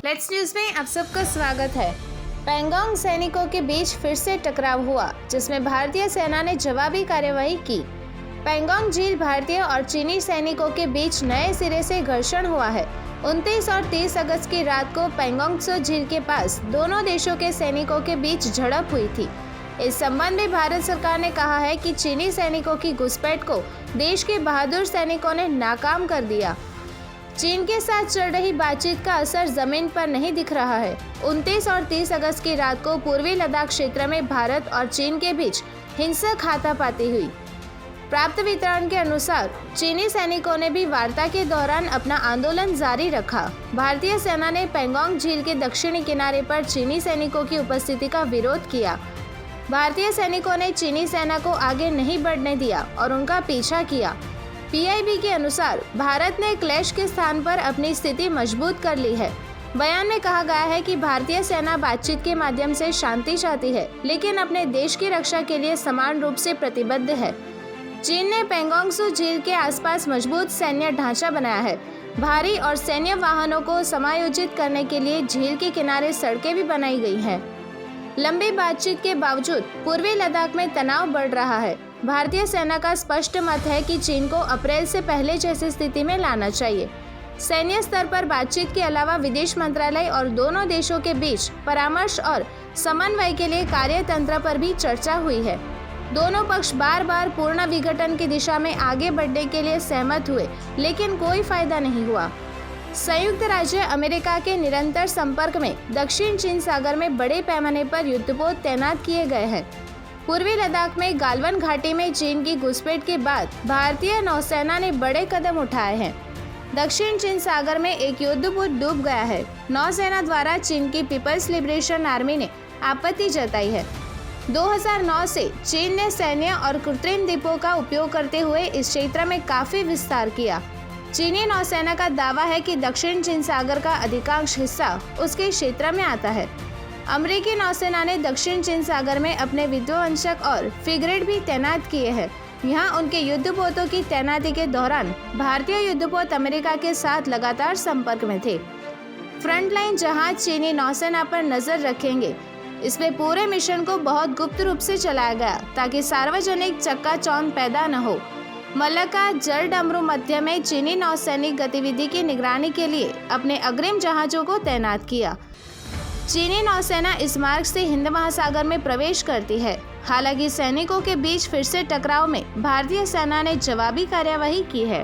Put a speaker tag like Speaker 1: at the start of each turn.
Speaker 1: Let's news में आप सबका स्वागत है। पैंगोंग सैनिकों के बीच फिर से टकराव हुआ, जिसमें भारतीय सेना ने जवाबी कार्यवाही की। पैंगोंग झील भारतीय और चीनी सैनिकों के बीच नए सिरे से घर्षण हुआ है। 29 और 30 अगस्त की रात को पैंगोंग त्सो झील के पास दोनों देशों के सैनिकों के बीच झड़प हुई थी। इस संबंध में भारत सरकार ने कहा है कि चीनी सैनिकों की घुसपैठ को देश के बहादुर सैनिकों ने नाकाम कर दिया। चीन के साथ चल रही बातचीत का असर जमीन पर नहीं दिख रहा है। 29 और 30 अगस्त की रात को पूर्वी लद्दाख क्षेत्र में भारत और चीन के बीच हिंसक हाथापाती हुई। प्राप्त विवरण के अनुसार चीनी सैनिकों ने भी वार्ता के दौरान अपना आंदोलन जारी रखा। भारतीय सेना ने पैंगोंग झील के दक्षिणी किनारे पर चीनी सैनिकों की उपस्थिति का विरोध किया। भारतीय सैनिकों ने चीनी सेना को आगे नहीं बढ़ने दिया और उनका पीछा किया। पीआईबी के अनुसार भारत ने क्लैश के स्थान पर अपनी स्थिति मजबूत कर ली है। बयान में कहा गया है कि भारतीय सेना बातचीत के माध्यम से शांति चाहती है, लेकिन अपने देश की रक्षा के लिए समान रूप से प्रतिबद्ध है। चीन ने पैंगोंग त्सो झील के आसपास मजबूत सैन्य ढांचा बनाया है। भारी और सैन्य वाहनों को समायोजित करने के लिए झील के किनारे सड़कें भी बनाई गई हैं। लंबी बातचीत के बावजूद पूर्वी लद्दाख में तनाव बढ़ रहा है। भारतीय सेना का स्पष्ट मत है कि चीन को अप्रैल से पहले जैसी स्थिति में लाना चाहिए। सैन्य स्तर पर बातचीत के अलावा विदेश मंत्रालय और दोनों देशों के बीच परामर्श और समन्वय के लिए कार्यतंत्र पर भी चर्चा हुई है। दोनों पक्ष बार बार पूर्ण विघटन की दिशा में आगे बढ़ने के लिए सहमत हुए, लेकिन कोई फायदा नहीं हुआ। संयुक्त राज्य अमेरिका के निरंतर संपर्क में दक्षिण चीन सागर में बड़े पैमाने पर युद्धपोत तैनात किए गए हैं। पूर्वी लद्दाख में गालवन घाटी में चीन की घुसपैठ के बाद भारतीय नौसेना ने बड़े कदम उठाए हैं। दक्षिण चीन सागर में एक युद्धपोत डूब गया है। नौसेना द्वारा चीन की पीपल्स लिबरेशन आर्मी ने आपत्ति जताई है। 2009 से चीन ने सैन्य और कृत्रिम द्वीपों का उपयोग करते हुए इस क्षेत्र में काफी विस्तार किया। चीनी नौसेना का दावा है कि दक्षिण चीन सागर का अधिकांश हिस्सा उसके क्षेत्र में आता है। अमेरिकी नौसेना ने दक्षिण चीन सागर में अपने विध्वंसक और फ्रिगेट भी तैनात किए हैं। यहाँ उनके युद्धपोतों की तैनाती के दौरान भारतीय युद्धपोत अमेरिका के साथ लगातार संपर्क में थे। फ्रंटलाइन जहाज चीनी नौसेना पर नजर रखेंगे। इसमें पूरे मिशन को बहुत गुप्त रूप से चलाया गया ताकि सार्वजनिक चक्काचौंध पैदा न हो। मलक्का जलडमरू मध्य में चीनी नौसैनिक गतिविधि की निगरानी के लिए अपने अग्रिम जहाजों को तैनात किया। चीनी नौसेना इस मार्ग से हिंद महासागर में प्रवेश करती है। हालांकि सैनिकों के बीच फिर से टकराव में भारतीय सेना ने जवाबी कार्यवाही की है।